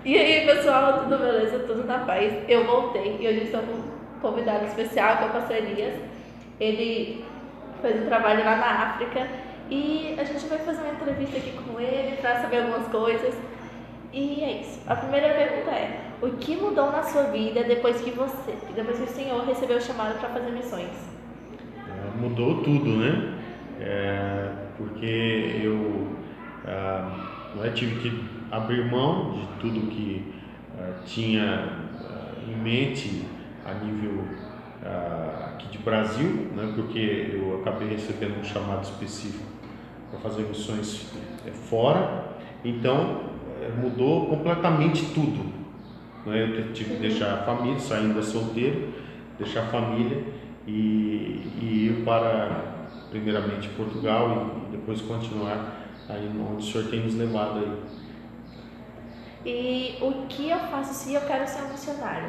E aí, pessoal, tudo beleza? Tudo na paz? Eu voltei e hoje estou com um convidado especial, que é o Pastor Elias. Ele fez um trabalho lá na África e a gente vai fazer uma entrevista aqui com ele para saber algumas coisas. E é isso. A primeira pergunta é: o que mudou na sua vida depois que o Senhor recebeu o chamado para fazer missões? Mudou tudo, né? Porque eu tive que abrir mão de tudo que tinha em mente a nível aqui de Brasil, né? Porque eu acabei recebendo um chamado específico para fazer missões fora. Então mudou completamente tudo, né? Eu tive que deixar a família, saindo solteiro, deixar a família e ir para, primeiramente, Portugal e depois continuar aí onde o Senhor tem nos levado aí. E o que eu faço se eu quero ser um missionário?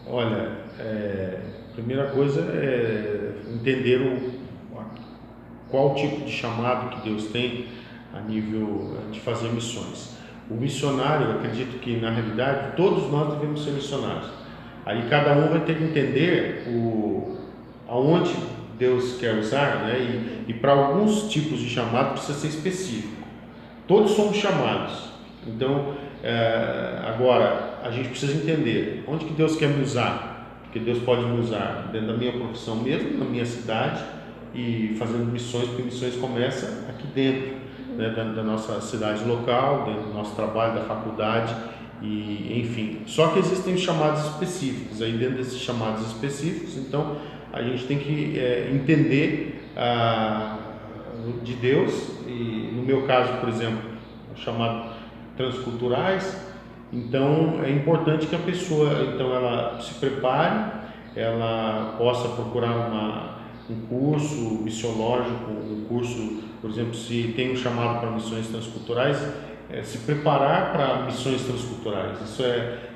Olha, a primeira coisa é entender qual tipo de chamado que Deus tem a nível de fazer missões. O missionário, eu acredito que na realidade todos nós devemos ser missionários. Aí cada um vai ter que entender aonde Deus quer usar, né? E para alguns tipos de chamado precisa ser específico. Todos somos chamados. Então, agora a gente precisa entender onde que Deus quer me usar, porque Deus pode me usar dentro da minha profissão mesmo, na minha cidade, e fazendo missões, porque missões começam aqui dentro, né, da nossa cidade local, dentro do nosso trabalho, da faculdade, e enfim. Só que existem chamados específicos. Aí dentro desses chamados específicos, então a gente tem que entender de Deus. E no meu caso, por exemplo, chamado transculturais. Então é importante que a pessoa então ela se prepare, ela possa procurar um curso missiológico, um curso, por exemplo, se tem um chamado para missões transculturais, se preparar para missões transculturais. Isso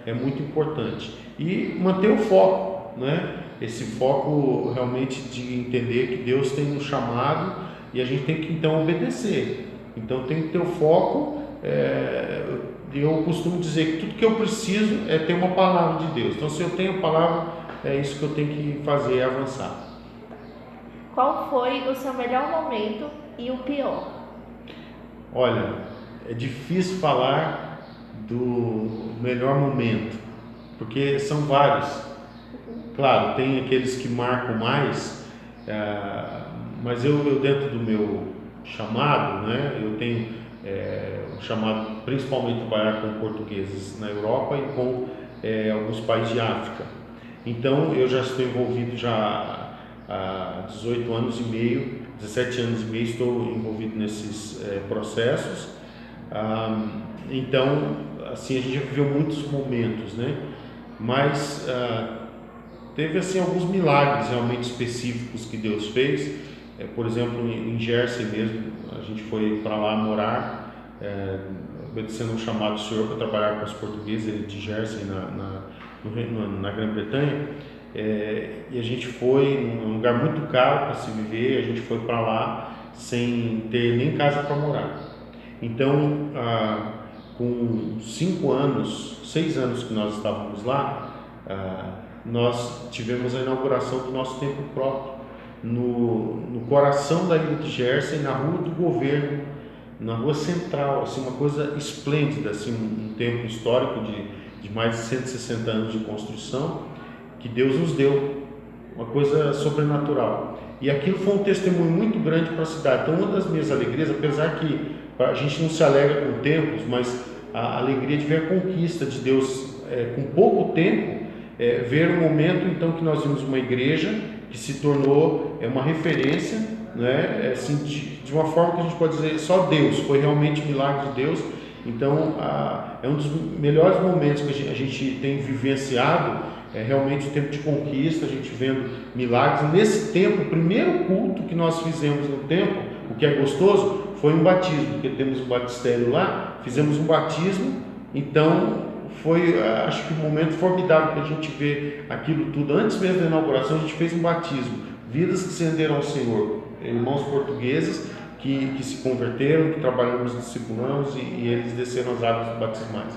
é muito importante. E manter o foco, né? Esse foco realmente de entender que Deus tem um chamado e a gente tem que então obedecer. Então tem que ter o foco. Eu costumo dizer que tudo que eu preciso é ter uma palavra de Deus. Então se eu tenho a palavra, é isso que eu tenho que fazer, é avançar. Qual foi o seu melhor momento e o pior? Olha, é difícil falar do melhor momento, porque são vários. Claro, tem aqueles que marcam mais, mas eu dentro do meu chamado, né, eu tenho um chamado principalmente trabalhar com portugueses na Europa e com alguns países de África. Então eu já estou envolvido já há 18 anos e meio, 17 anos e meio estou envolvido nesses processos. Então, assim, a gente já viveu muitos momentos, né? Mas teve assim alguns milagres realmente específicos que Deus fez. Por exemplo, em Jersey mesmo, a gente foi para lá morar, obedecendo um chamado do Senhor para trabalhar com os portugueses de Jersey na Grã-Bretanha. E a gente foi num lugar muito caro para se viver. A gente foi para lá sem ter nem casa para morar. Então, com 5 anos, 6 anos que nós estávamos lá, nós tivemos a inauguração do nosso templo próprio no coração da ilha de Jersey, na rua do governo, na rua central, assim, uma coisa esplêndida, assim, um templo histórico de mais de 160 anos de construção, que Deus nos deu, uma coisa sobrenatural. E aquilo foi um testemunho muito grande para a cidade. Então, uma das minhas alegrias, apesar que a gente não se alegra com templos, mas a alegria de ver a conquista de Deus com pouco tempo, ver o momento então que nós vimos uma igreja que se tornou uma referência, né? Assim, de uma forma que a gente pode dizer só Deus, foi realmente um milagre de Deus. Então é um dos melhores momentos que a gente tem vivenciado, realmente o tempo de conquista, a gente vendo milagres. Nesse tempo, o primeiro culto que nós fizemos no templo, o que é gostoso, foi um batismo, porque temos um batistério lá, fizemos um batismo. Então foi, acho que um momento formidável para a gente ver aquilo tudo. Antes mesmo da inauguração, a gente fez um batismo, vidas que se renderam ao Senhor, irmãos portugueses que se converteram, que trabalhamos, discipulamos e eles desceram as águas batismais.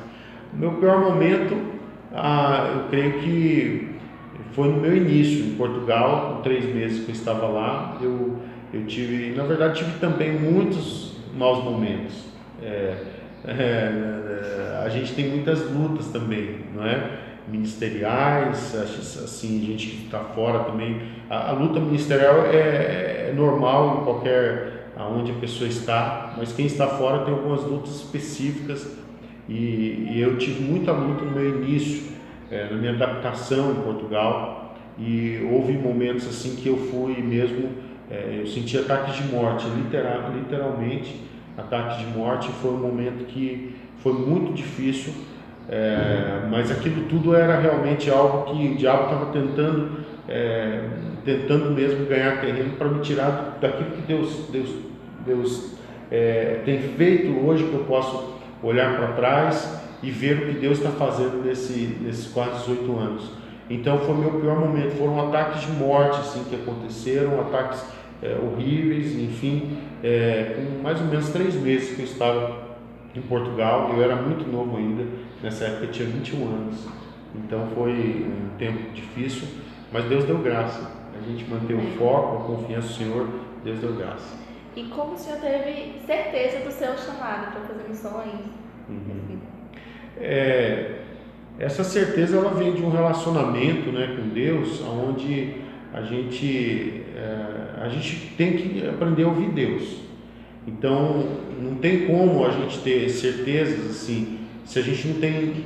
O meu pior momento, eu creio que foi no meu início em Portugal, com 3 meses que eu estava lá. Eu tive, na verdade, tive também muitos maus momentos. A gente tem muitas lutas também, não é? Ministeriais, assim, gente que está fora também. A luta ministerial é normal em qualquer aonde a pessoa está, mas quem está fora tem algumas lutas específicas e eu tive muita luta no meu início, na minha adaptação em Portugal, e houve momentos assim que eu fui mesmo, eu senti ataques de morte, literalmente ataques de morte. Foi um momento que foi muito difícil, mas aquilo tudo era realmente algo que o diabo estava tentando mesmo ganhar terreno para me tirar daquilo que Deus tem feito hoje, que eu posso olhar para trás e ver o que Deus está fazendo nesses quase 18 anos. Então foi o meu pior momento, foram ataques de morte assim, que aconteceram, ataques horríveis, enfim, com mais ou menos 3 meses que eu estava em Portugal. Eu era muito novo ainda, nessa época eu tinha 21 anos, então foi um tempo difícil, mas Deus deu graça, a gente manteve o foco, a confiança no Senhor, Deus deu graça. E como o senhor teve certeza do seu chamado para fazer missões? Essa certeza ela vem de um relacionamento, né, com Deus, onde a gente tem que aprender a ouvir Deus. Então não tem como a gente ter certezas assim se a gente não tem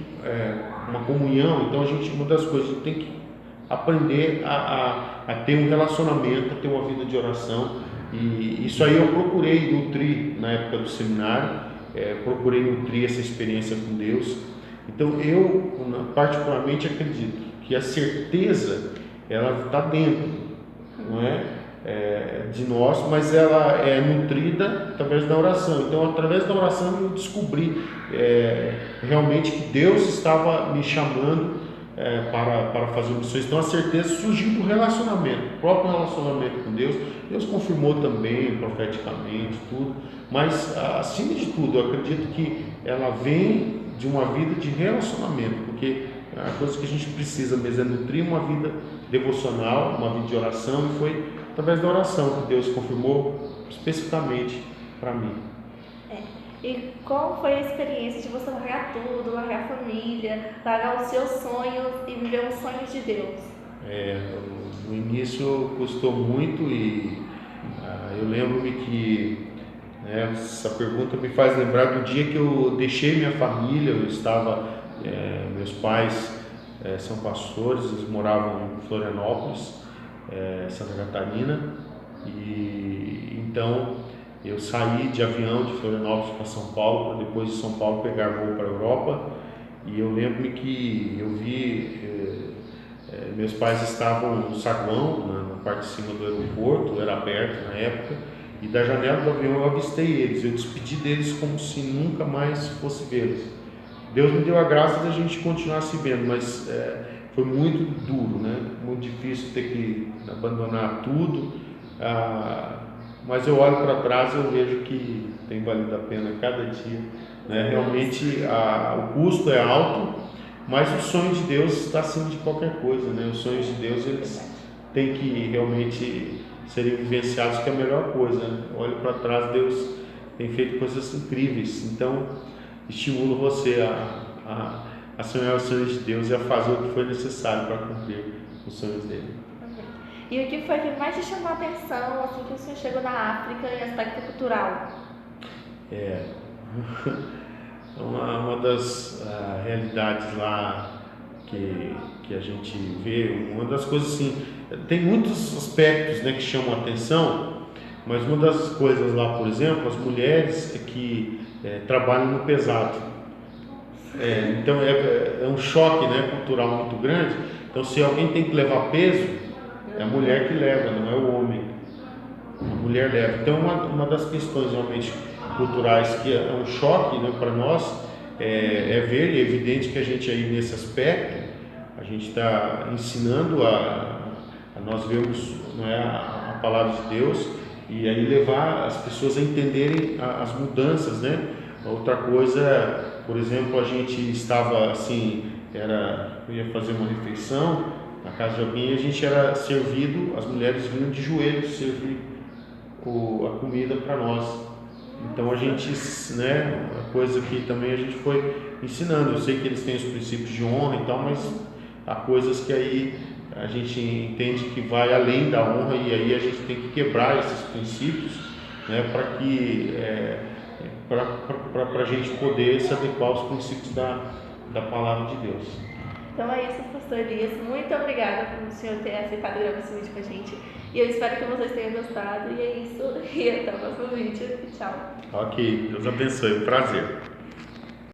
uma comunhão. Então uma das coisas, a gente tem que aprender a ter um relacionamento, a ter uma vida de oração. E isso aí eu procurei nutrir na época do seminário, procurei nutrir essa experiência com Deus. Então eu particularmente acredito que a certeza ela está dentro, não de nós, mas ela é nutrida através da oração. Então através da oração eu descobri realmente que Deus estava me chamando para fazer missões. Então a certeza surgiu do relacionamento, o próprio relacionamento com Deus. Deus confirmou também profeticamente tudo, mas acima de tudo eu acredito que ela vem de uma vida de relacionamento, porque a coisa que a gente precisa mesmo é nutrir uma vida devocional, uma vida de oração, e foi através da oração que Deus confirmou especificamente para mim. E qual foi a experiência de você largar tudo, largar a família, largar os seus sonhos e viver os sonhos de Deus? No início custou muito e eu lembro-me que essa pergunta me faz lembrar do dia que eu deixei minha família. Eu estava, meus pais são pastores, eles moravam em Florianópolis, Santa Catarina, e então eu saí de avião de Florianópolis para São Paulo, para depois de São Paulo pegar voo para a Europa. E eu lembro-me que eu vi, meus pais estavam no saguão, na parte de cima do aeroporto, era aberto na época, e da janela do avião eu avistei eles. Eu despedi deles como se nunca mais fosse vê-los. Deus me deu a graça de a gente continuar se vendo, mas foi muito duro, né? Muito difícil ter que abandonar tudo. Mas eu olho para trás e eu vejo que tem valido a pena cada dia, né? Realmente o custo é alto, mas o sonho de Deus está acima de qualquer coisa, né? Os sonhos de Deus, eles têm que realmente serem vivenciados, que é a melhor coisa, né? Olho para trás, Deus tem feito coisas incríveis. Então estimulo você a sonhar os sonhos de Deus e a fazer o que foi necessário para cumprir os sonhos dele. E o que foi que mais te chamou a atenção assim que o senhor chegou na África em aspecto cultural? Uma das realidades lá que a gente vê, uma das coisas assim, tem muitos aspectos, né, que chamam a atenção, mas uma das coisas lá, por exemplo, as mulheres que trabalham no pesado. Então é um choque, né, cultural muito grande. Então se alguém tem que levar peso, é a mulher que leva, não é o homem. A mulher leva. Então uma das questões realmente culturais que é um choque, né, para nós é ver, e é evidente que a gente aí nesse aspecto a gente está ensinando a nós vermos, não é, a palavra de Deus, e aí levar as pessoas a entenderem as mudanças, né? Outra coisa, por exemplo, a gente estava assim, eu ia fazer uma refeição na casa de alguém e a gente era servido, as mulheres vinham de joelhos servir a comida para nós. Então a gente, né, a coisa que também a gente foi ensinando. Eu sei que eles têm os princípios de honra e tal, mas há coisas que aí a gente entende que vai além da honra e aí a gente tem que quebrar esses princípios, né, para que para a gente poder se adequar aos princípios da palavra de Deus. Então é isso, pastor Elias. Muito obrigada por o senhor ter aceitado gravar esse vídeo com a gente. E eu espero que vocês tenham gostado. E é isso. E até o próximo vídeo. Tchau. Ok. Deus abençoe. Um prazer.